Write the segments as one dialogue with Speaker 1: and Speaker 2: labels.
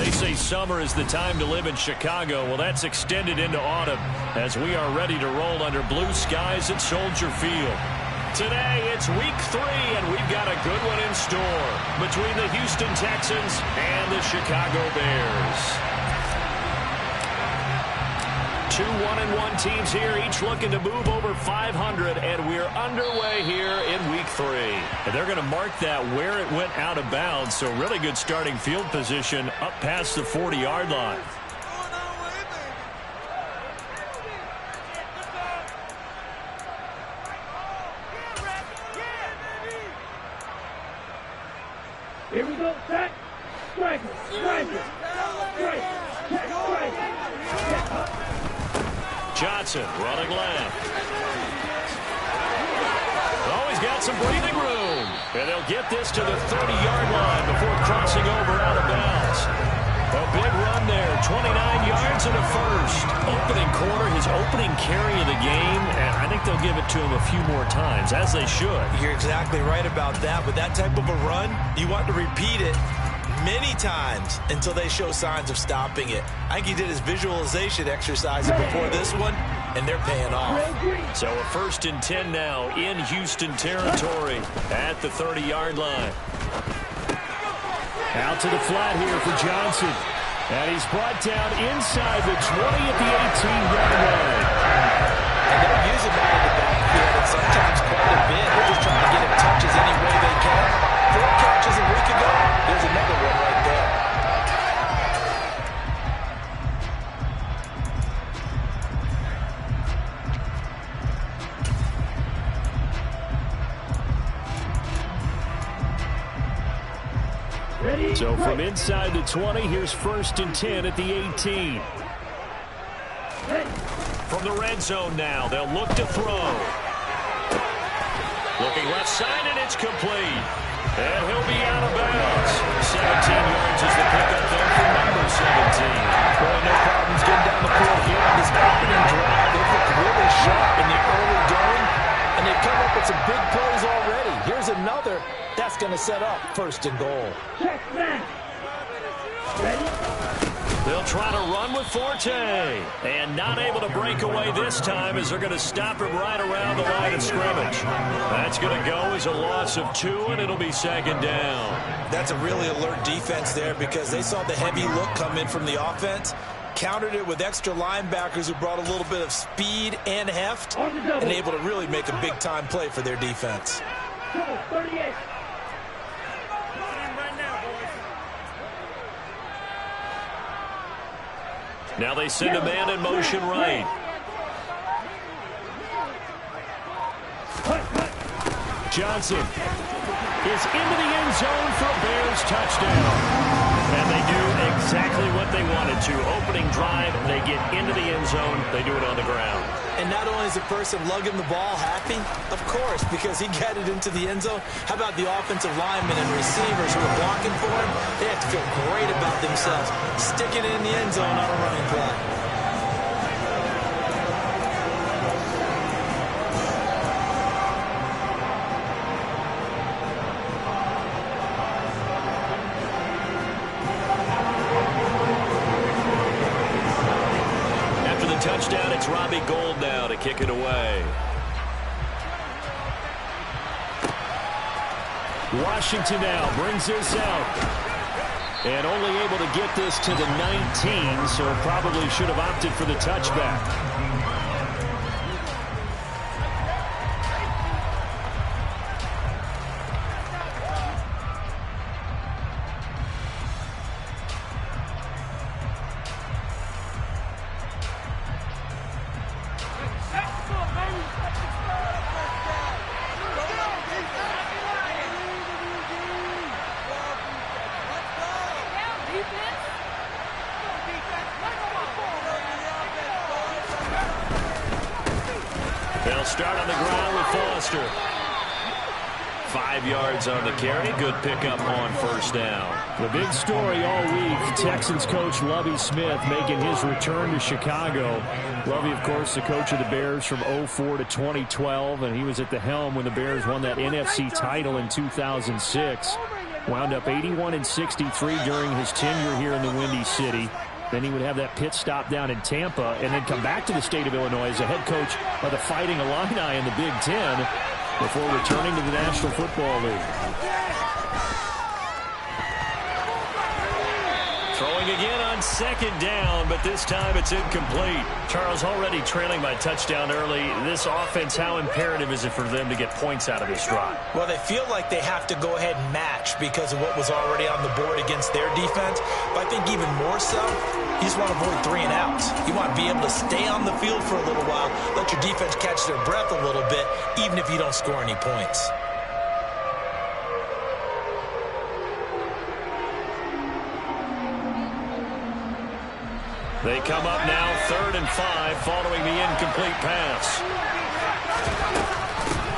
Speaker 1: They say summer is the time to live in Chicago. Well, that's extended into autumn as we are ready to roll under blue skies at Soldier Field. Today, it's week 3, and we've got a good one in store between the Houston Texans and the Chicago Bears. 2 1-1 teams here, each looking to move over 500, and we're underway here in week 3. And they're going to mark that where it went out of bounds, so really good starting field position up past the 40-yard line.
Speaker 2: Here we go, set, striker, striker, strike, check, strike,
Speaker 1: Johnson running left. Oh, he's got some breathing room. And they'll get this to the 30-yard line before crossing over out of bounds. A big run there, 29 yards and a first. Opening quarter, his opening carry of the game, and I think they'll give it to him a few more times, as they should.
Speaker 3: You're exactly right about that. With that type of a run, you want to repeat it many times until they show signs of stopping it. I think he did his visualization exercises before this one, and they're paying off.
Speaker 1: So a 1st and 10 now in Houston territory at the 30-yard line. Out to the flat here for Johnson. And he's brought down inside the 20 at the 18-yard line.
Speaker 3: And they're using that in the backfield, and sometimes quite a bit. They're just trying to get him touches any way they can. 4 catches a week ago. There's another one right there.
Speaker 1: So from inside the 20, here's 1st and 10 at the 18. From the red zone now, they'll look to throw. Looking left side, and it's complete. And he'll be out of bounds. 17 yards is the pickup there for number 17.
Speaker 3: Boy, no problems getting down the field here on this opening drive. They've looked really sharp in the early going, and they've come up with some big plays already. Here's another. That's going to set up 1st and goal.
Speaker 2: check, snap, ready,
Speaker 1: They'll try to run with Forte. And not able to break away this time as they're going to stop him right around the line of scrimmage. That's going to go as a loss of 2, and it'll be 2nd down.
Speaker 3: That's a really alert defense there because they saw the heavy look come in from the offense, countered it with extra linebackers who brought a little bit of speed and heft, and able to really make a big-time play for their defense.
Speaker 2: 38.
Speaker 1: Now they send a man in motion right. Johnson is into the end zone for a Bears touchdown. And they do exactly what they wanted to. Opening drive, they get into the end zone. They do it on the ground.
Speaker 3: And not only is the person lugging the ball happy, of course, because he got it into the end zone. How about the offensive linemen and receivers who are blocking for him? They have to feel great about themselves, sticking it in the end zone on a running play.
Speaker 1: Touchdown, it's Robbie Gould now to kick it away. Washington now brings this out. And only able to get this to the 19, so probably should have opted for the touchback. They'll start on the ground with Foster. 5 yards on the carry. Good pickup on 1st down. The big story all week, Texans coach Lovie Smith making his return to Chicago. Lovie, of course, the coach of the Bears from 2004 to 2012, and he was at the helm when the Bears won that NFC title in 2006. Wound up 81-63 during his tenure here in the Windy City. Then he would have that pit stop down in Tampa and then come back to the state of Illinois as a head coach of the Fighting Illini in the Big Ten before returning to the National Football League. Throwing again on second down, but this time it's incomplete. Charles, already trailing by touchdown early. This offense, how imperative is it for them to get points out of this drive?
Speaker 3: Well, they feel like they have to go ahead and match because of what was already on the board against their defense. But I think even more so, you just want to avoid 3 and outs. You want to be able to stay on the field for a little while, let your defense catch their breath a little bit, even if you don't score any points.
Speaker 1: They come up now 3rd and 5 following the incomplete pass.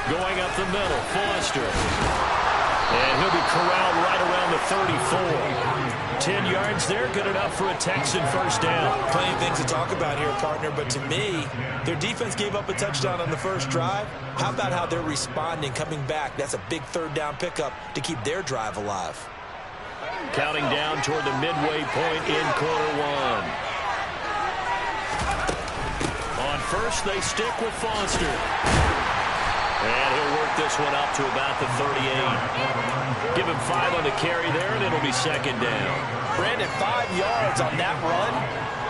Speaker 1: Going up the middle, Foster. And he'll be corralled right around the 34. 10 yards there, good enough for a Texan first down.
Speaker 3: Plenty of things to talk about here, partner, but to me, their defense gave up a touchdown on the first drive. How about how they're responding, coming back? That's a big 3rd down pickup to keep their drive alive.
Speaker 1: Counting down toward the midway point in quarter 1. On first, they stick with Foster. And he'll work this one up to about the 38. Give him 5 on the carry there, and it'll be second down.
Speaker 3: Brandon, 5 yards on that run.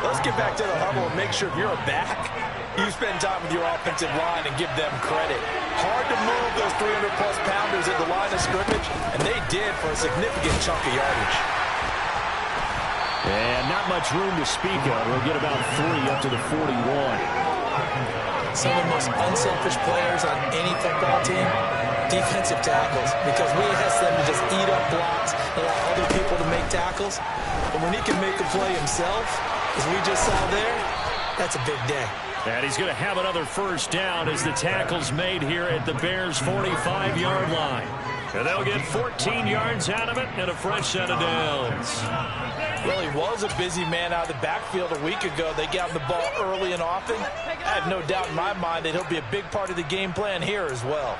Speaker 3: Let's get back to the huddle and make sure if you're a back, you spend time with your offensive line and give them credit. Hard to move those 300-plus pounders at the line of scrimmage, and they did for a significant chunk of yardage.
Speaker 1: And not much room to speak of. We'll get about 3 up to the 41.
Speaker 3: Some of the most unselfish players on any football team, defensive tackles, because we ask them to just eat up blocks, allow other people to make tackles. But when he can make a play himself, as we just saw there, that's a big day.
Speaker 1: And he's going to have another first down as the tackle's made here at the Bears' 45-yard line. And they'll get 14 yards out of it and a fresh set of downs.
Speaker 3: Well, he was a busy man out of the backfield a week ago. They got him the ball early and often. I have no doubt in my mind that he'll be a big part of the game plan here as well.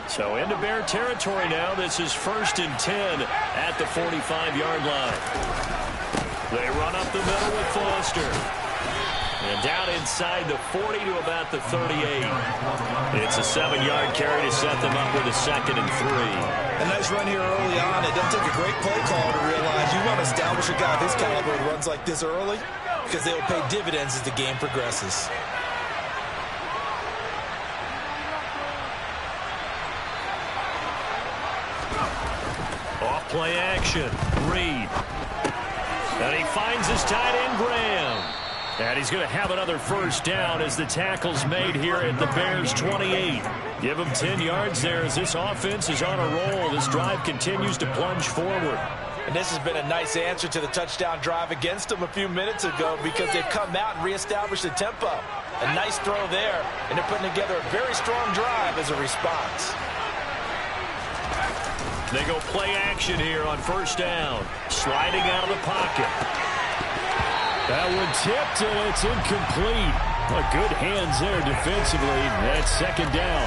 Speaker 1: So into Bear territory now. This is 1st and 10 at the 45-yard line. They run up the middle with Foster. And down inside the 40 to about the 38. It's a 7-yard carry to set them up with a 2nd and 3.
Speaker 3: A nice run here early on. It doesn't take a great play call to realize you want to establish a guy of his caliber who runs like this early because they will pay dividends as the game progresses.
Speaker 1: Off play action. Reed. And he finds his tight end, Graham. And he's going to have another first down as the tackle's made here at the Bears' 28. Give him 10 yards there as this offense is on a roll. This drive continues to plunge forward.
Speaker 3: And this has been a nice answer to the touchdown drive against them a few minutes ago because they've come out and reestablished the tempo. A nice throw there, and they're putting together a very strong drive as a response.
Speaker 1: They go play action here on first down. Sliding out of the pocket. That one tipped, and it's incomplete. Good hands there defensively. That's second down.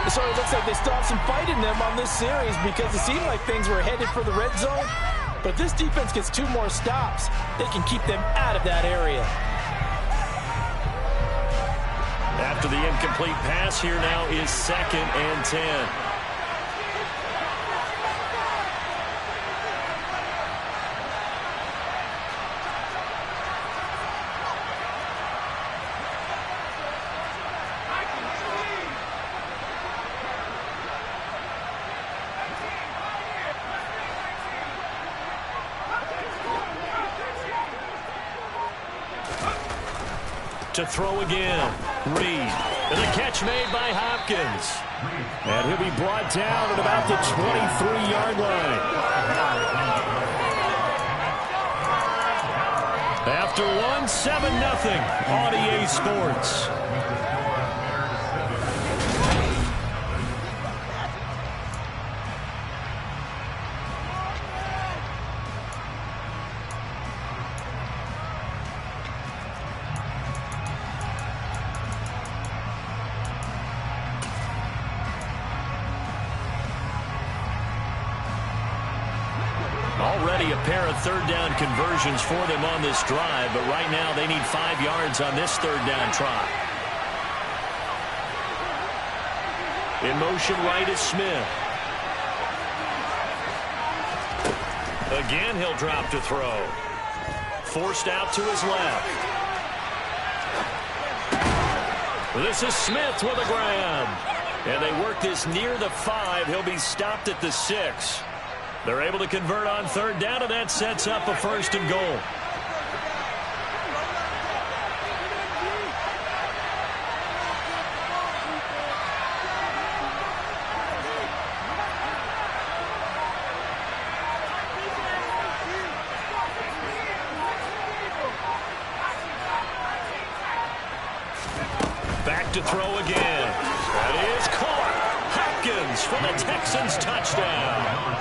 Speaker 3: It sort of looks like they still have some fight in them on this series because it seemed like things were headed for the red zone. But if this defense gets 2 more stops, they can keep them out of that area.
Speaker 1: After the incomplete pass, here now is 2nd and 10. To throw again. Reed. And the catch made by Hopkins. And he'll be brought down at about the 23-yard line. After one, 7-0 on EA Sports. already a pair of third-down conversions for them on this drive, but right now they need 5 yards on this third-down try. In motion right is Smith. Again, he'll drop to throw. Forced out to his left. This is Smith with a grab. And they work this near the 5. He'll be stopped at the 6. They're able to convert on third down, and that sets up a 1st and goal. Back to throw again. That is caught. Hopkins for the Texans touchdown.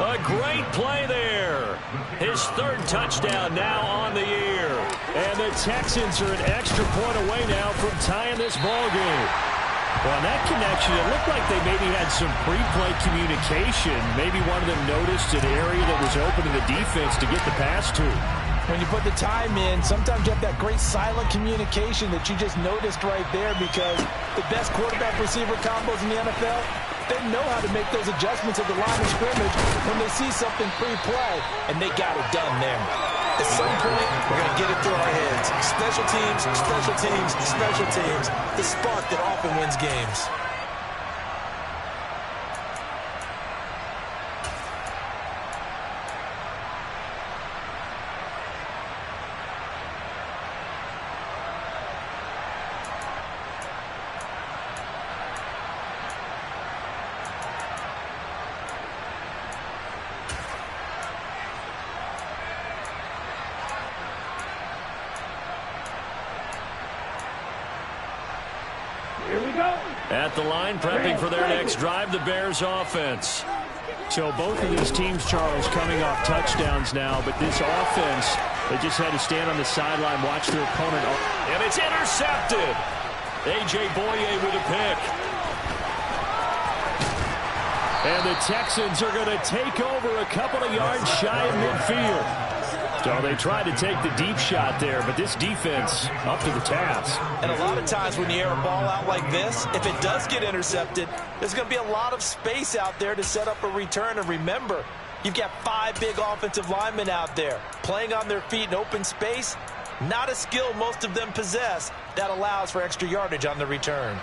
Speaker 1: A great play there. His 3rd touchdown now on the year. And the Texans are an extra point away now from tying this ball game. Well, on that connection, it looked like they maybe had some pre-play communication. Maybe one of them noticed an area that was open to the defense to get the pass to.
Speaker 3: When you put the time in, sometimes you have that great silent communication that you just noticed right there, because the best quarterback-receiver combos in the NFL, they know how to make those adjustments at the line of scrimmage when they see something pre-play, and they got it done there. At some point, we're going to get it through our heads. Special teams, special teams, special teams. The spark that often wins games.
Speaker 1: At the line, prepping for their next drive, the Bears offense.
Speaker 4: So both of these teams, Charles, coming off touchdowns now, but this offense, they just had to stand on the sideline, watch their opponent.
Speaker 1: And it's intercepted. A.J. Boye with a pick. And the Texans are going to take over a couple of yards shy of midfield. So they tried to take the deep shot there, but this defense up to the task.
Speaker 3: And a lot of times when you air a ball out like this, if it does get intercepted, there's going to be a lot of space out there to set up a return. And remember, you've got 5 big offensive linemen out there playing on their feet in open space. Not a skill most of them possess that allows for extra yardage on the return.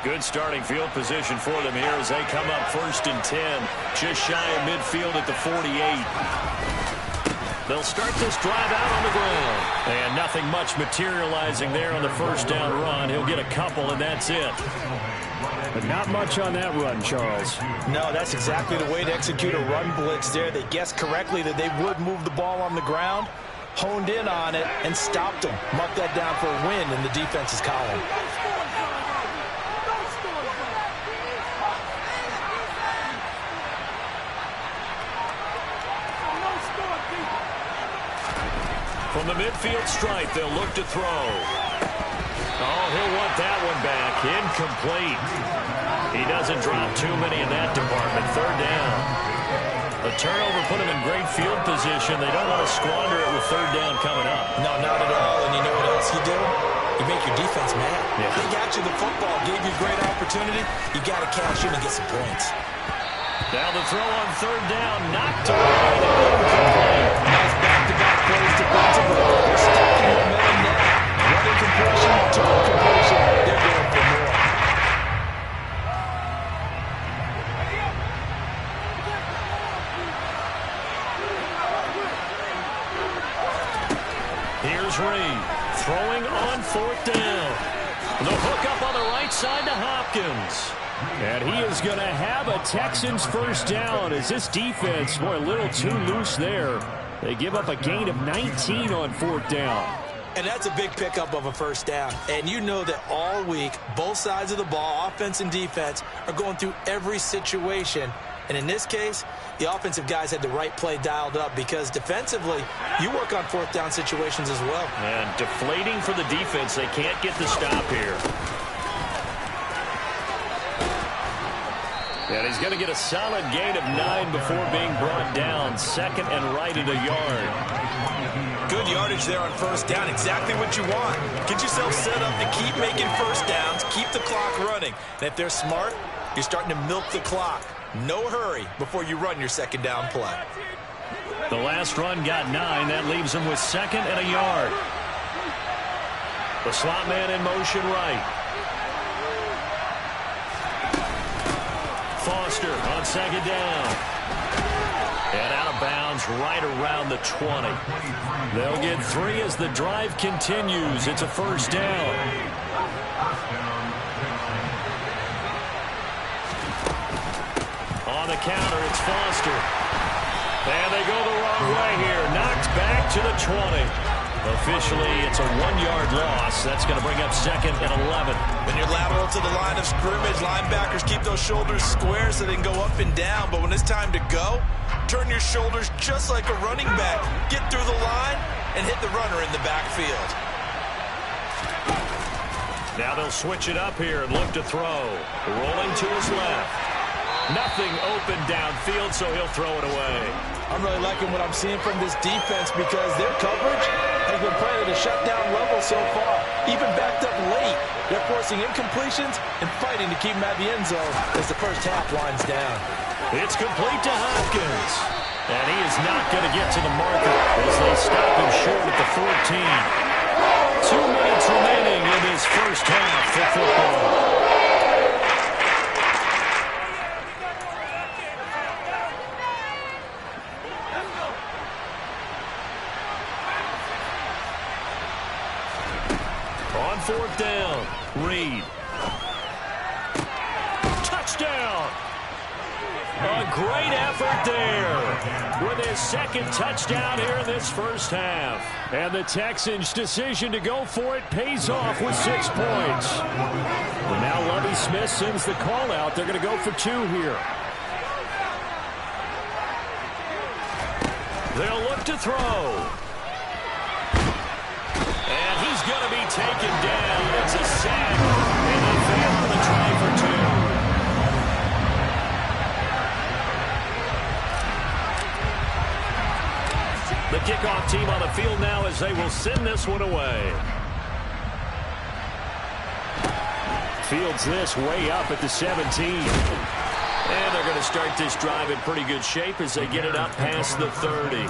Speaker 1: Good starting field position for them here as they come up 1st and 10, just shy of midfield at the 48. They'll start this drive out on the ground. And nothing much materializing there on the 1st down run. He'll get a couple, and that's it.
Speaker 4: But not much on that run, Charles.
Speaker 3: No, that's exactly the way to execute a run blitz there. They guessed correctly that they would move the ball on the ground, honed in on it, and stopped them. Mark that down for a win in the defense's column.
Speaker 1: From the midfield stripe, they'll look to throw. Oh, he'll want that one back. Incomplete. He doesn't drop too many in that department. 3rd down. The turnover put him in great field position. They don't want to squander it with 3rd down coming up.
Speaker 3: No, not at all. And you know what else you do? You make your defense mad.
Speaker 1: Yeah.
Speaker 3: They got you the football, gave you a great opportunity. You got to cash in and get some points.
Speaker 1: Now the throw on 3rd down, knocked away. Incomplete.
Speaker 3: Nice back-to-back plays defensively. They're stacking momentum now. One incompletion, 2 incompletion. They're going for more.
Speaker 1: Here's Reed throwing on 4th down. The hook up on the right side to Hopkins.
Speaker 4: And he is going to have a Texans 1st down as this defense, boy, a little too loose there. They give up a gain of 19 on 4th down.
Speaker 3: And that's a big pickup of a 1st down. And you know that all week, both sides of the ball, offense and defense, are going through every situation. And in this case, the offensive guys had the right play dialed up, because defensively, you work on 4th down situations as well.
Speaker 1: And deflating for the defense. They can't get the stop here. And he's going to get a solid gain of 9 before being brought down. 2nd and right at a yard.
Speaker 3: Good yardage there on first down. Exactly what you want. Get yourself set up to keep making first downs, keep the clock running. And if they're smart, you're starting to milk the clock. No hurry before you run your 2nd down play.
Speaker 1: The last run got 9. That leaves him with 2nd and a yard. The slot man in motion right. Foster on 2nd down. And out of bounds right around the 20. They'll get 3 as the drive continues. It's a first down. On the counter, it's Foster. And they go the wrong way here. Knocked back to the 20. Officially, it's a 1-yard loss. That's going to bring up 2nd and 11.
Speaker 3: When you're lateral to the line of scrimmage, linebackers keep those shoulders square so they can go up and down. But when it's time to go, turn your shoulders just like a running back. Get through the line and hit the runner in the backfield.
Speaker 1: Now they'll switch it up here and look to throw. Rolling to his left. Nothing open downfield, so he'll throw it away.
Speaker 3: I'm really liking what I'm seeing from this defense because their coverage has been playing at a shutdown level so far. Even backed up late, they're forcing incompletions and fighting to keep them at the end zone as the first half winds down.
Speaker 1: It's complete to Hopkins. And he is not going to get to the marker as they stop him short at the 14. 2 minutes remaining in this first half for football. On 4th down, Reed. Touchdown! A great effort there with his 2nd touchdown here in this first half. And the Texans' decision to go for it pays off with 6 points. And now Lovie Smith sends the call out. They're going to go for 2 here. They'll look to throw. And he's going to be taken down. It's a sack. And they fail on the try for 2. The kickoff team on the field now as they will send this one away. Fields this way up at the 17. And they're going to start this drive in pretty good shape as they get it up past the 30.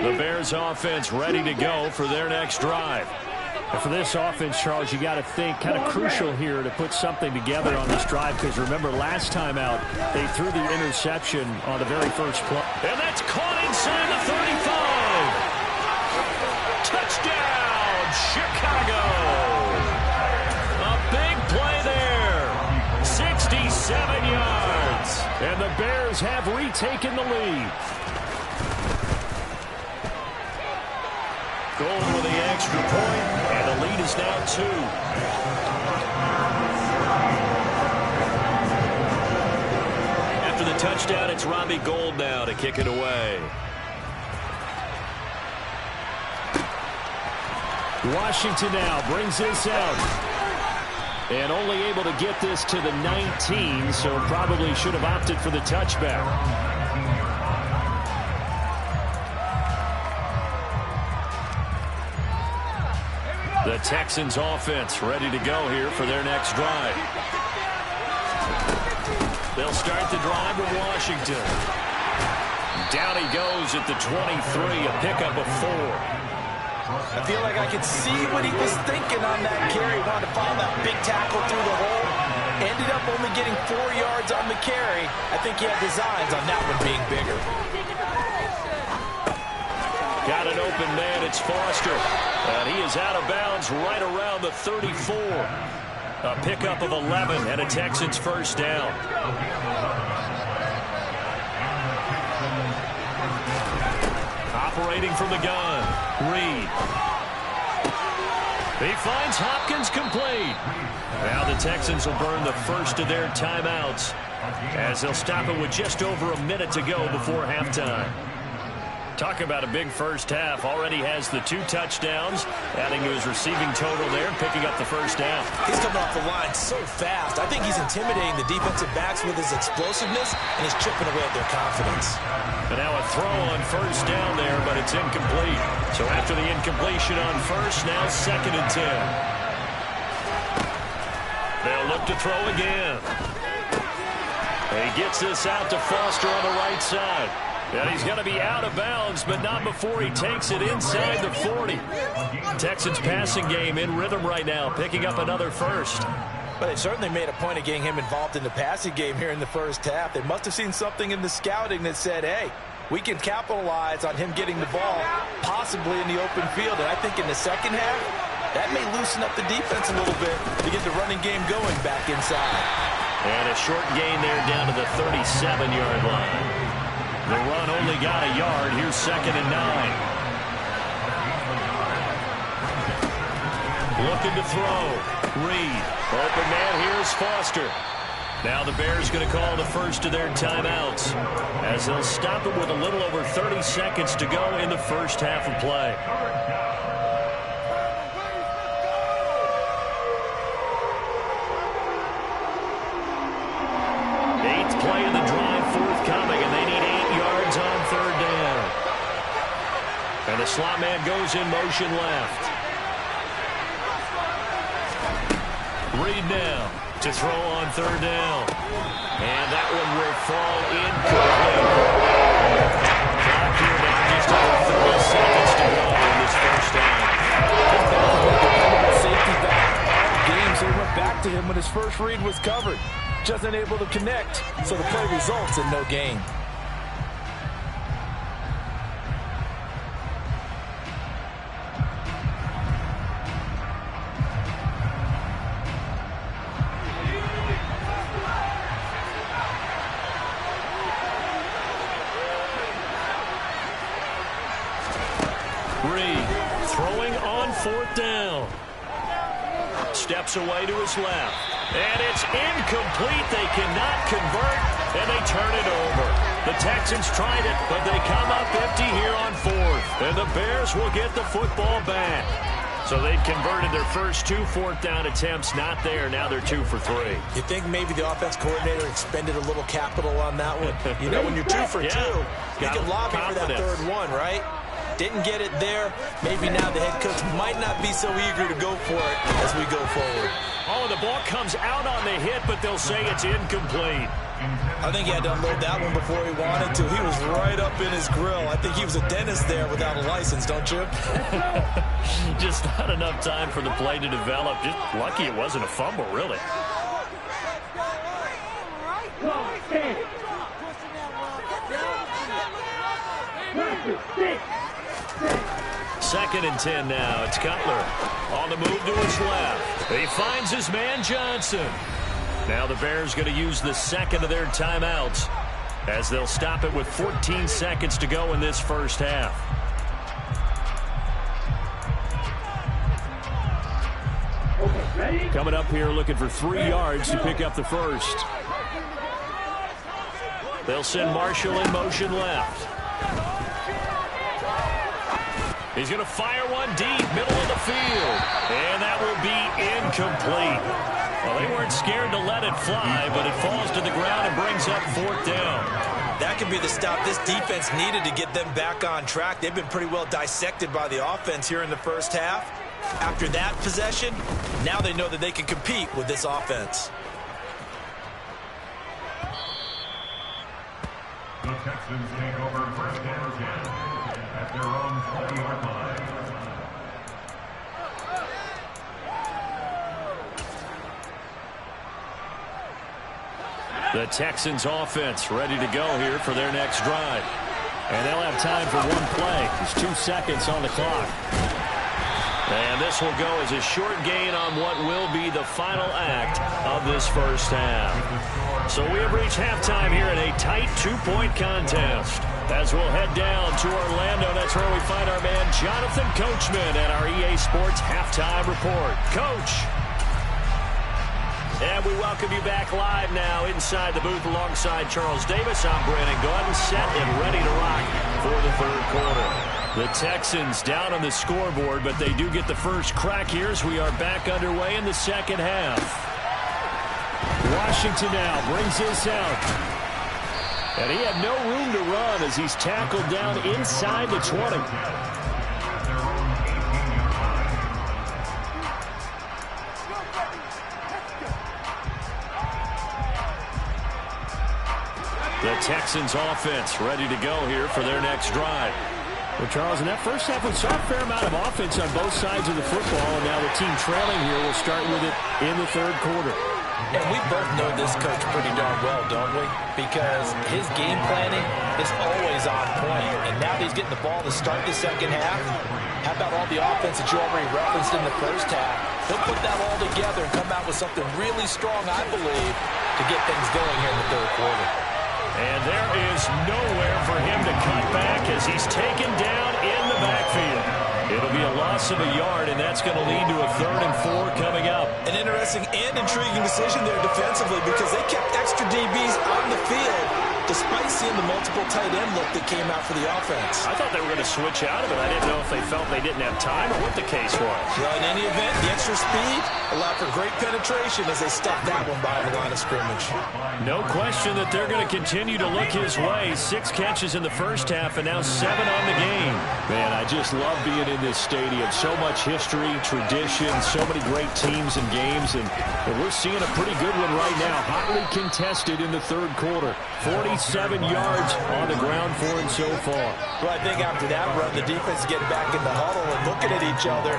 Speaker 1: The Bears offense ready to go for their next drive.
Speaker 4: And for this offense, Charles, you got to think kind of crucial here to put something together on this drive because remember last time out they threw the interception on the very first play.
Speaker 1: And that's caught inside the 35. Touchdown, Chicago. A big play there. 67 yards.
Speaker 4: And the Bears have retaken the lead.
Speaker 1: Going with the extra point, and the lead is now 2. After the touchdown, it's Robbie Gould now to kick it away.
Speaker 4: Washington now brings this out. And only able to get this to the 19, so probably should have opted for the touchback.
Speaker 1: The Texans offense ready to go here for their next drive. They'll start the drive with Washington. Down he goes at the 23, a pickup of 4.
Speaker 3: I feel like I could see what he was thinking on that carry. Wanted to find that big tackle through the hole. Ended up only getting 4 yards on the carry. I think he had designs on that one being bigger.
Speaker 1: Got an open man, it's Foster. And he is out of bounds right around the 34. A pickup of 11 and a Texans first down. Operating from the gun, Reed. He finds Hopkins complete. Now the Texans will burn the first of their timeouts as they'll stop it with just over a minute to go before halftime. Talk about a big first half. Already has the 2 touchdowns, adding to his receiving total there and picking up the first down.
Speaker 3: He's coming off the line so fast. I think he's intimidating the defensive backs with his explosiveness, and he's chipping away at their confidence.
Speaker 1: And now a throw on first down there, but it's incomplete. So after the incompletion on first, now 2nd and 10. They'll look to throw again. And he gets this out to Foster on the right side. And he's going to be out of bounds, but not before he takes it inside the 40. Texans passing game in rhythm right now, picking up another first.
Speaker 3: But they certainly made a point of getting him involved in the passing game here in the first half. They must have seen something in the scouting that said, hey, we can capitalize on him getting the ball, possibly in the open field. And I think in the second half, that may loosen up the defense a little bit to get the running game going back inside.
Speaker 1: And a short gain there down to the 37-yard line. The run only got a yard. Here's 2nd and 9. Looking to throw. Reed. Open man. Here's Foster. Now the Bears going to call the first of their timeouts as they'll stop it with a little over 30 seconds to go in the first half of play. Eighth play of the drive forthcoming, and they need 8 yards on 3rd down. And the slot man goes in motion left. Reed now to throw on 3rd down. And that one will fall incomplete. Clock here now, just over 30 seconds to go in this first down.
Speaker 5: Safety back. Games, they went back to him when his first read was covered. Just unable to connect, so the play results in no gain.
Speaker 1: Reed throwing on 4th down. Steps away to his left. And it's incomplete. They cannot convert, and they turn it over. The Texans tried it, but they come up empty here on 4th. And the Bears will get the football back. So they'd converted their first 2 4th down attempts. Not there. Now they're 2 for 3.
Speaker 3: You think maybe the offense coordinator expended a little capital on that one? You know, when you're 2 for 2, you can lobby for that 3rd one, right? Didn't get it there. Maybe now the head coach might not be so eager to go for it as we go forward.
Speaker 1: Oh, the ball comes out on the hit, but they'll say it's incomplete.
Speaker 3: I think he had to unload that one before he wanted to. He was right up in his grill. I think he was a dentist there without a license, don't you?
Speaker 1: Just not enough time for the play to develop. Just lucky it wasn't a fumble, really. Second and 10 now. It's Cutler on the move to his left. He finds his man Johnson. Now the Bears going to use the 2nd of their timeouts as they'll stop it with 14 seconds to go in this first half. Coming up here looking for 3 yards to pick up the first. They'll send Marshall in motion left. He's going to fire one deep, middle of the field. And that will be incomplete. Well, they weren't scared to let it fly, but it falls to the ground and brings up 4th down.
Speaker 3: That could be the stop this defense needed to get them back on track. They've been pretty well dissected by the offense here in the first half. After that possession, now they know that they can compete with this offense.
Speaker 6: The Texans take over 1st and 10 at their own 20-yard line.
Speaker 1: The Texans offense ready to go here for their next drive. And they'll have time for one play. There's 2 seconds on the clock. And this will go as a short gain on what will be the final act of this first half. So we have reached halftime here in a tight 2-point contest. As we'll head down to Orlando, that's where we find our man Jonathan Coachman at our EA Sports Halftime Report. Coach. And we welcome you back live now inside the booth alongside Charles Davis. I'm Brandon Gaudin, set and ready to rock for the third quarter. The Texans down on the scoreboard, but they do get the first crack here as we are back underway in the second half. Washington now brings this out. And he had no room to run as he's tackled down inside the 20. The Texans offense ready to go here for their next drive.
Speaker 4: Well, Charles, in that first half, we saw a fair amount of offense on both sides of the football, and now the team trailing here will start with it in the third quarter.
Speaker 5: And we both know this coach pretty darn well, don't we? Because his game planning is always on point. And now that he's getting the ball to start the second half, how about all the offense that you already referenced in the first half? He'll put that all together and come out with something really strong, I believe, to get things going here in the third quarter.
Speaker 1: And there is nowhere for him to cut back as he's taken down in the backfield. It'll be a loss of a yard, and that's going to lead to a 3rd and 4 coming up.
Speaker 3: An interesting and intriguing decision there defensively because they kept extra DBs on the field despite seeing the multiple tight end look that came out for the offense.
Speaker 1: I thought they were going to switch out of it. I didn't know if they felt they didn't have time or what the case was.
Speaker 3: Well, in any event, the extra speed allowed for great penetration as they stuffed that one by the line of scrimmage.
Speaker 1: No question that they're going to continue to look his way. 6 catches in the first half and now 7 on the game.
Speaker 4: Man, I just love being in this stadium. So much history, tradition, so many great teams and games, and we're seeing a pretty good one right now. Hotly contested in the third quarter. 47 yards on the ground for him so far.
Speaker 3: Well, I think after that run, the defense is getting back in the huddle and looking at each other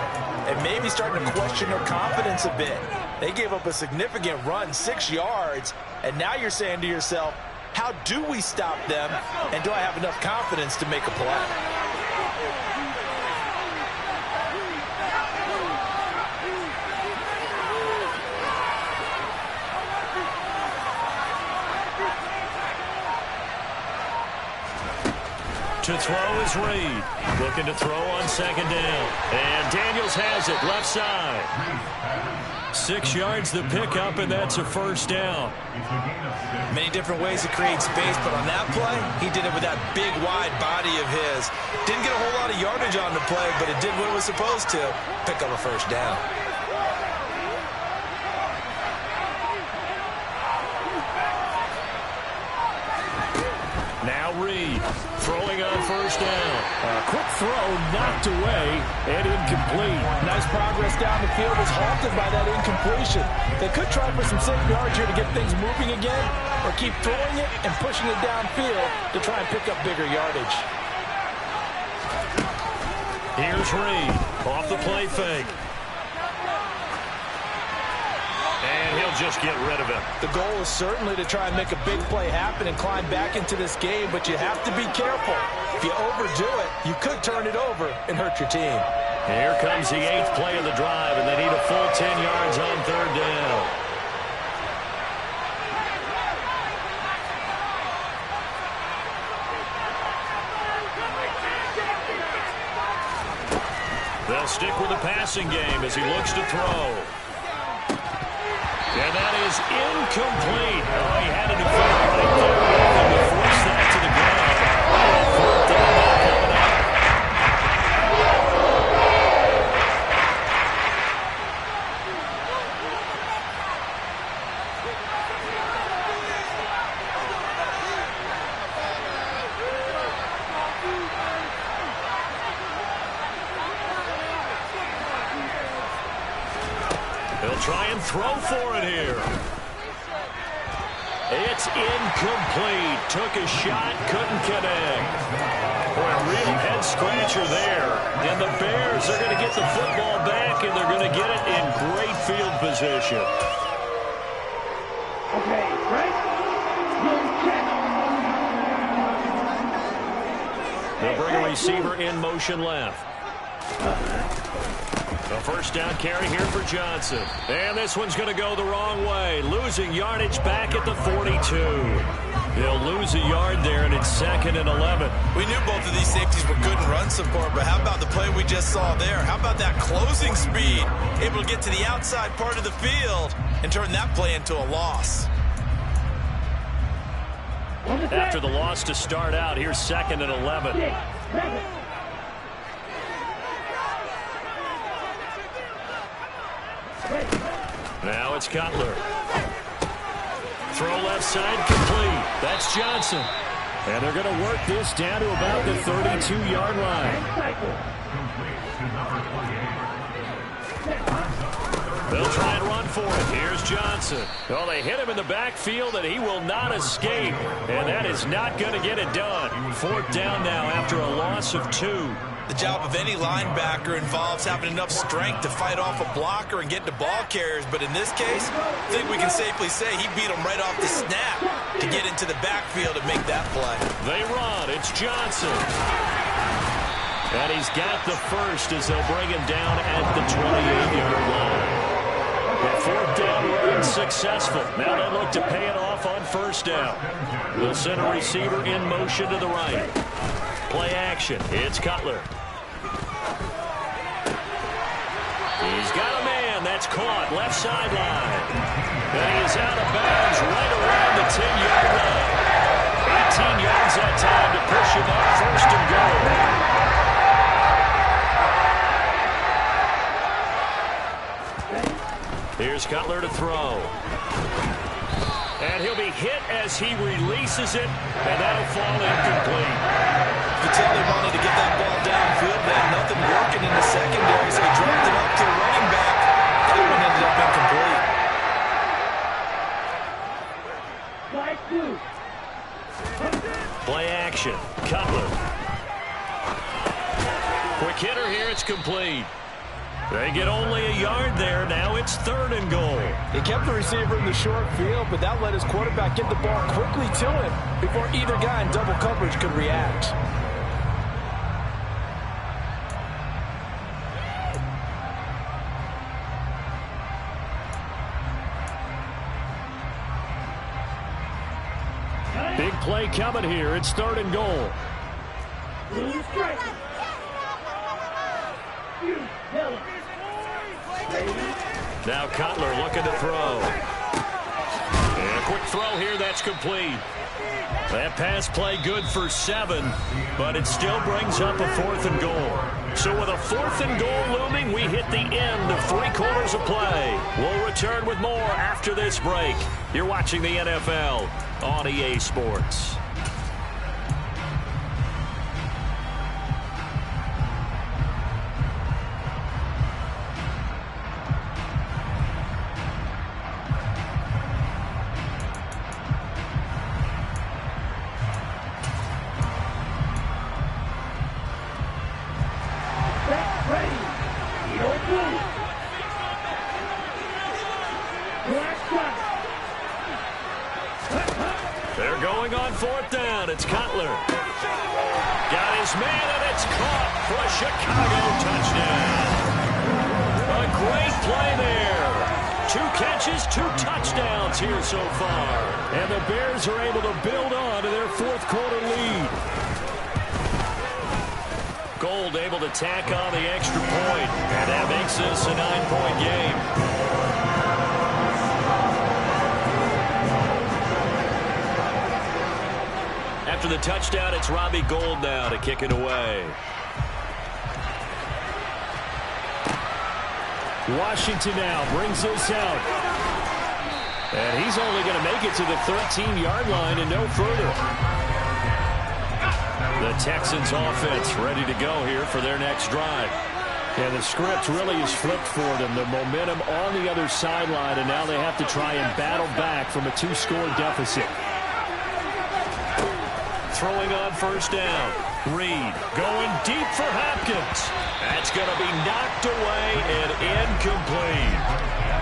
Speaker 3: and maybe starting to question their confidence a bit. They gave up a significant run, 6 yards, and now you're saying to yourself, how do we stop them, and do I have enough confidence to make a play?
Speaker 1: To throw is Reed. Looking to throw on second down. And Daniels has it left side. 6 yards the pickup, and that's a first down.
Speaker 3: Many different ways to create space, but on that play, he did it with that big, wide body of his. Didn't get a whole lot of yardage on the play, but it did what it was supposed to, pick up a first down.
Speaker 1: Now Reed throwing on first down.
Speaker 4: A quick throw knocked away and incomplete.
Speaker 5: Nice progress down the field was halted by that incompletion. They could try for some safe yards here to get things moving again, or keep throwing it and pushing it downfield to try and pick up bigger yardage.
Speaker 1: Here's Reed off the play fake. And he'll just get rid of it.
Speaker 5: The goal is certainly to try and make a big play happen and climb back into this game, but you have to be careful. If you overdo it, you could turn it over and hurt your team.
Speaker 1: Here comes the 8th play of the drive, and they need a full 10 yards on third down. They'll stick with the passing game as he looks to throw. And that is incomplete. Oh, he had a defender right there to force that to the ground. Fourth down coming up. He'll try and throw for it here. It's incomplete. Took a shot, couldn't connect. Boy, a real head-scratcher there. And the Bears are going to get the football back, and they're going to get it in great field position.
Speaker 2: Okay, right? Check.
Speaker 1: They'll bring a receiver in motion left. A first down carry here for Johnson. And this one's going to go the wrong way. Losing yardage back at the 42. They'll lose a yard there, and it's 2nd and 11.
Speaker 3: We knew both of these safeties were good in run support, but how about the play we just saw there? How about that closing speed? Able to get to the outside part of the field and turn that play into a loss.
Speaker 1: After the loss to start out, here's 2nd and 11. Now it's Cutler. Throw left side complete. That's Johnson.
Speaker 4: And they're going to work this down to about the 32-yard line.
Speaker 1: They'll try and run for it. Here's Johnson. Well, they hit him in the backfield, and he will not escape. And that is not going to get it done. 4th down now after a loss of 2.
Speaker 3: The job of any linebacker involves having enough strength to fight off a blocker and get to ball carriers. But in this case, I think we can safely say he beat him right off the snap to get into the backfield and make that play.
Speaker 1: They run. It's Johnson. And he's got the first as they'll bring him down at the 28-yard line. The 4th down run successful. Now they look to pay it off on 1st down. They'll send a receiver in motion to the right. Play action. It's Cutler. He's got a man. That's caught. Left sideline. And he is out of bounds right around the 10-yard line. 18 yards that time to push him up 1st and goal. Here's Cutler to throw. And he'll be hit as he releases it, and that'll fall incomplete.
Speaker 3: You could tell they wanted to get that ball downfield, but nothing working in the secondary, so he dropped it up to the running back. That one ended up incomplete.
Speaker 1: Play action. Cutler. Quick hitter here. It's complete. They get only a yard there. Now it's 3rd and goal.
Speaker 5: They kept the receiver in the short field, but that let his quarterback get the ball quickly to him before either guy in double coverage could react.
Speaker 4: Big play coming here. It's 3rd and goal.
Speaker 1: Now Cutler looking to throw. And a quick throw here. That's complete. That pass play good for 7, but it still brings up a 4th and goal. So with a 4th and goal looming, we hit the end of 3 quarters of play. We'll return with more after this break. You're watching the NFL on EA Sports. They're going on 4th down. It's Cutler. Got his man, and it's caught for a Chicago touchdown. A great play there. 2 catches, 2 touchdowns here so far.
Speaker 4: And the Bears are able to build on to their 4th quarter lead.
Speaker 1: Gold able to tack on the extra point, and that makes this a 9-point game. After the touchdown, it's Robbie Gould now to kick it away.
Speaker 4: Washington now brings this out. And he's only going to make it to the 13-yard line and no further.
Speaker 1: The Texans offense ready to go here for their next drive.
Speaker 4: And the script really is flipped for them. The momentum on the other sideline, and now they have to try and battle back from a 2-score deficit.
Speaker 1: Throwing on 1st down. Reed going deep for Hopkins. That's going to be knocked away and incomplete.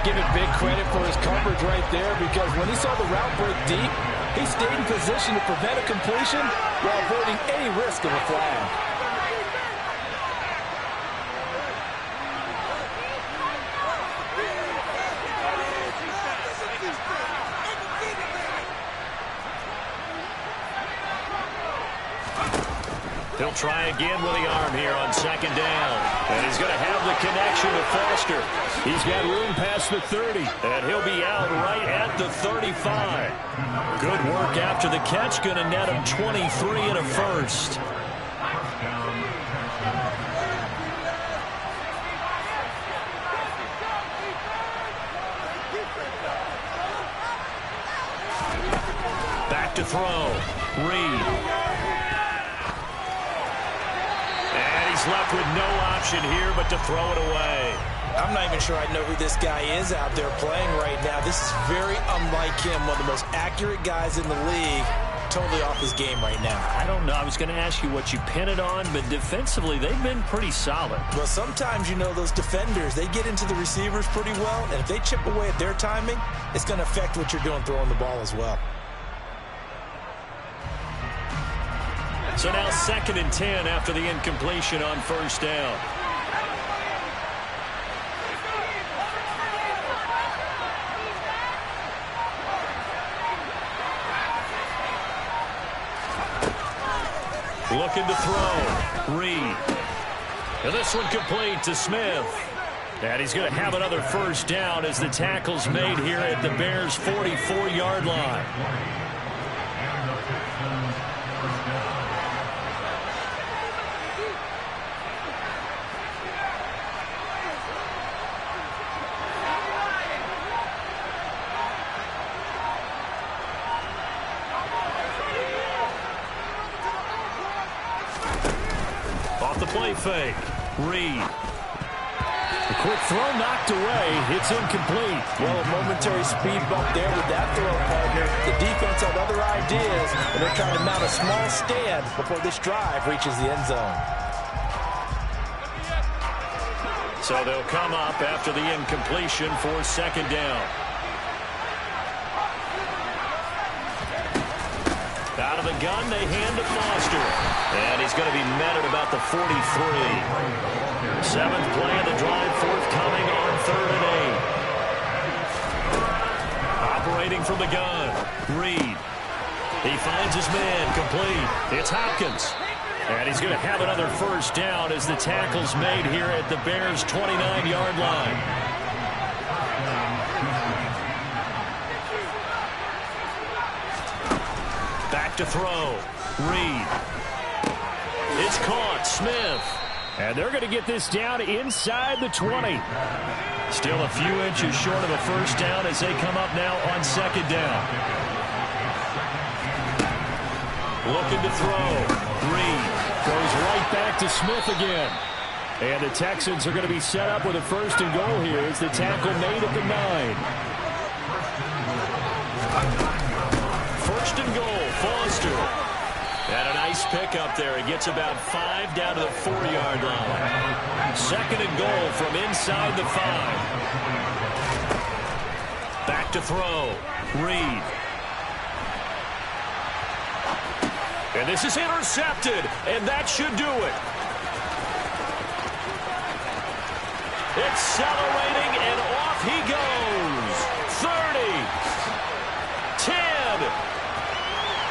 Speaker 5: Give it big credit for his coverage right there, because when he saw the route break deep, he stayed in position to prevent a completion while avoiding any risk of a flag.
Speaker 1: He'll try again with the arm here on second down. And he's going to have the connection with Foster. He's got room past the 30. And he'll be out right at the 35. Good work after the catch. Going to net him 23 and a first. Back to throw. Reed. And he's left with no option here but to throw it away.
Speaker 3: I'm not even sure I know who this guy is out there playing right now. This is very unlike him, one of the most accurate guys in the league. Totally off his game right now.
Speaker 1: I don't know. I was going to ask you what you pin it on, but defensively, they've been pretty solid.
Speaker 3: Well, sometimes, you know, those defenders, they get into the receivers pretty well, and if they chip away at their timing, it's going to affect what you're doing throwing the ball as well.
Speaker 1: So now 2nd and 10 after the incompletion on first down. Looking to throw. Reed. And this one complete to Smith. And he's going to have another first down as the tackle's made here at the Bears' 44-yard line. Play fake. Reed. A quick throw knocked away. It's incomplete.
Speaker 3: Well, a momentary speed bump there with that throw, partner. The defense had other ideas, and they're trying to mount a small stand before this drive reaches the end zone.
Speaker 1: So they'll come up after the incompletion for second down. Out of the gun, they hand to Foster. And he's going to be met at about the 43. 7th play of the drive, forthcoming on 3rd and 8. Operating from the gun, Reed. He finds his man, complete. It's Hopkins. And he's going to have another first down as the tackle's made here at the Bears' 29-yard line. To throw. Reed. It's caught. Smith. And they're going to get this down inside the 20. Still a few inches short of a first down as they come up now on second down. Looking to throw. Reed goes right back to Smith again. And the Texans are going to be set up with a first and goal here as the tackle made at the 9. First and goal. Foster. And a nice pickup there. He gets about 5 down to the 4-yard line. Second and goal from inside the 5. Back to throw. Reed. And this is intercepted. And that should do it. Accelerating and off he goes. 30. 10.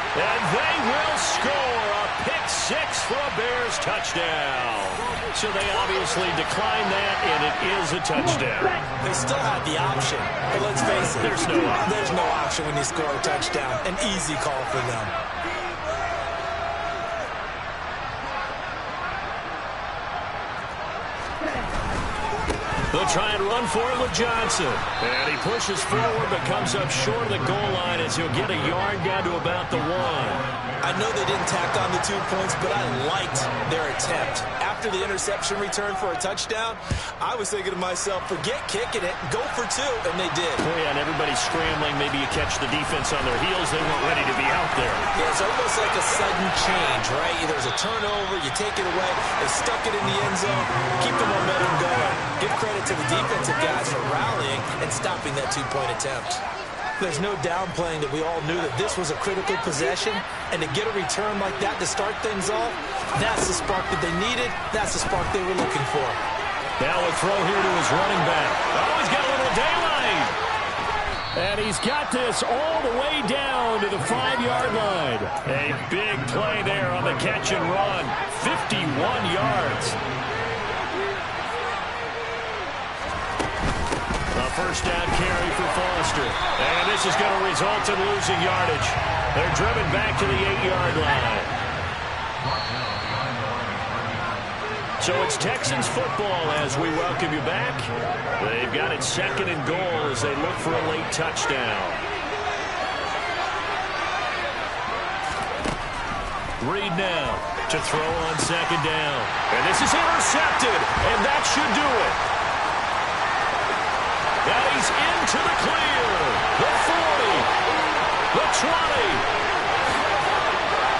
Speaker 1: And they will score a pick-6 for a Bears touchdown. So they obviously declined that, and it is a touchdown.
Speaker 3: They still have the option, but let's face it, there's no option when you score a touchdown. An easy call for them.
Speaker 1: They'll try and run for it with Johnson. And he pushes forward but comes up short of the goal line as he'll get a yard down to about the 1.
Speaker 3: I know they didn't tack on the 2 points, but I liked their attempt. After the interception return for a touchdown, I was thinking to myself, forget kicking it, go for 2, and they did.
Speaker 1: Oh, yeah, and everybody's scrambling. Maybe you catch the defense on their heels. They weren't ready to be out there.
Speaker 3: Yeah, it's almost like a sudden change, right? There's a turnover, you take it away, they stuck it in the end zone, keep the momentum going. Give credit to the defensive guys for rallying and stopping that 2-point attempt. There's no downplaying that we all knew that this was a critical possession, and to get a return like that to start things off, that's the spark that they needed, that's the spark they were looking for.
Speaker 1: Now a throw here to his running back. Oh, he's got a little daylight.
Speaker 4: And he's got this all the way down to the 5-yard line. A big play there on the catch and run. 51 yards. A first down carry for Foster. And this is going to result in losing yardage. They're driven back to the 8-yard line. So it's Texans football as we welcome you back. They've got it 2nd and goal as they look for a late touchdown. Reed now to throw on 2nd down. And this is intercepted, and that should do it. And he's into the clear. The 40, the 20.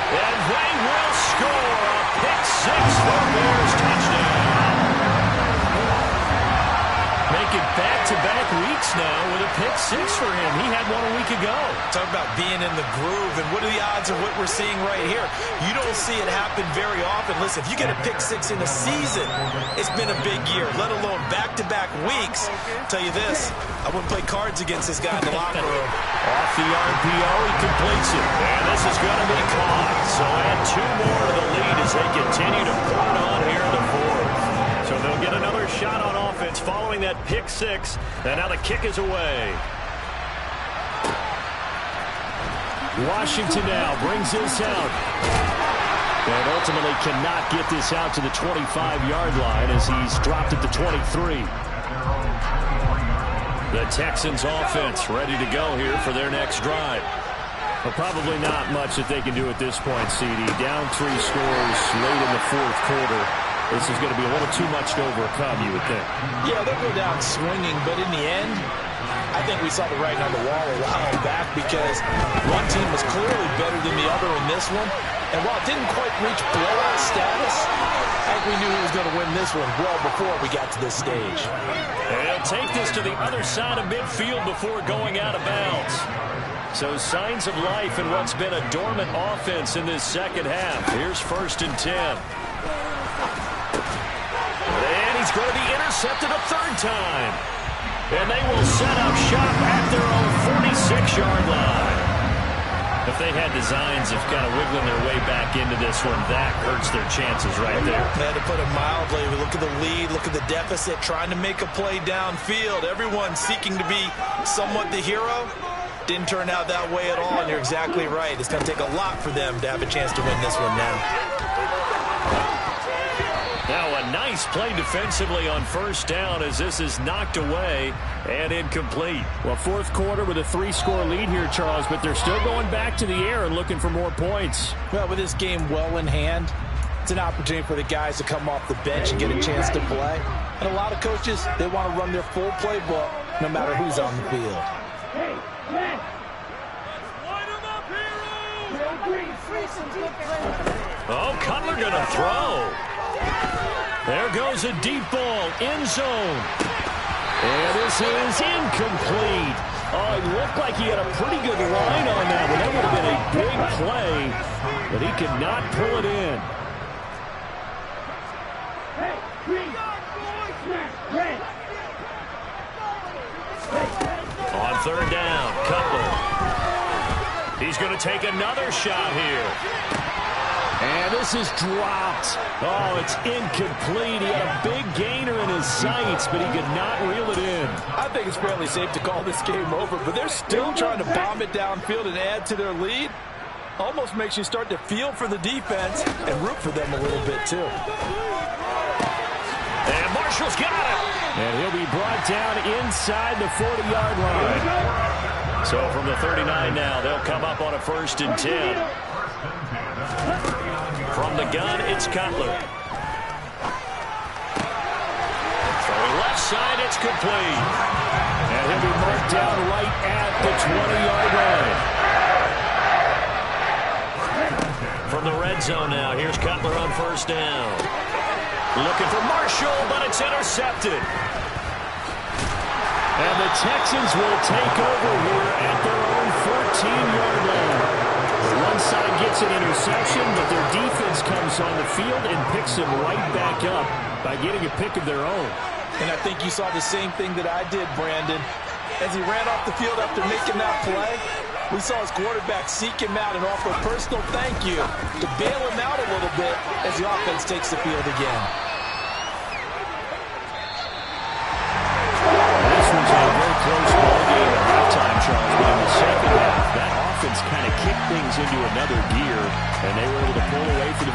Speaker 4: And they will score a pick-6 for Bears touchdown. Make it back-to-back weeks now with a pick-6 for him. He had one a week ago.
Speaker 3: Talk about being in the groove, and what are the odds of what we're seeing right here? You don't see it happen very often. Listen, if you get a pick-6 in a season, it's been a big year, let alone back-to-back weeks. Tell you this, I wouldn't play cards against this guy in the locker room.
Speaker 4: Off the RPO, he completes it. And this is going to be caught. So add 2 more to the lead as they continue to pour it on here in the 4th. So they'll get another shot on offense following that pick-6. And now the kick is away. Washington now brings this out. And ultimately cannot get this out to the 25-yard line as he's dropped at the 23. The Texans offense ready to go here for their next drive. But probably not much that they can do at this point, CD. Down 3 scores late in the 4th quarter. This is going to be a little too much to overcome, you would think.
Speaker 5: Yeah, they'll go down swinging, but in the end, I think we saw the writing on the wall a while back because one team was clearly better than the other in this one. And while it didn't quite reach blowout status, I think we knew he was going to win this one well before we got to this stage.
Speaker 4: And he'll take this to the other side of midfield before going out of bounds. So signs of life in what's been a dormant offense in this second half. Here's 1st and 10. And he's going to be intercepted a 3rd time. And they will set up shop at their own 46-yard line. If they had designs of kind of wiggling their way back into this one, that hurts their chances right there.
Speaker 3: Man, to put it mildly, look at the lead, look at the deficit, trying to make a play downfield. Everyone seeking to be somewhat the hero. Didn't turn out that way at all, and you're exactly right. It's going to take a lot for them to have a chance to win this one now.
Speaker 4: Now a nice play defensively on 1st down as this is knocked away and incomplete. Well, 4th quarter with a 3-score lead here, Charles, but they're still going back to the air and looking for more points.
Speaker 5: Well, with this game well in hand, it's an opportunity for the guys to come off the bench and get a chance to play. And a lot of coaches, they want to run their full playbook no matter who's on the field.
Speaker 2: Hey, Matt!
Speaker 4: Oh, Cutler going to throw. There goes a deep ball, end zone. And this is incomplete. Oh, it looked like he had a pretty good line on that one. That would have been a big play, but he could not pull it in.
Speaker 2: Hey, green! Snap, red!
Speaker 4: On 3rd down, Cutler. He's going to take another shot here. And this is dropped. Oh, it's incomplete. He had a big gainer in his sights, but he could not reel it in.
Speaker 5: I think it's fairly safe to call this game over, but they're still trying to bomb it downfield and add to their lead. Almost makes you start to feel for the defense and root for them a little bit, too.
Speaker 4: And Marshall's got it. And he'll be brought down inside the 40-yard line. So from the 39 now, they'll come up on a 1st and 10. From the gun, it's Cutler. Throwing left side, it's complete. And he'll be marked down right at the 20-yard line. From the red zone now, here's Cutler on 1st down. Looking for Marshall, but it's intercepted. And the Texans will take over here at their own 14-yard line. One side gets an interception, but their defense comes on the field and picks him right back up by getting a pick of their own.
Speaker 5: And I think you saw the same thing that I did, Brandon. as he ran off the field after making that play. We saw his quarterback seek him out and offer a personal thank you to bail him out a little bit as the offense takes the field again.
Speaker 4: This was a very close ball game at halftime, Charles, but in the second half, that offense kind of kicked things into another gear, and they were able to pull away for the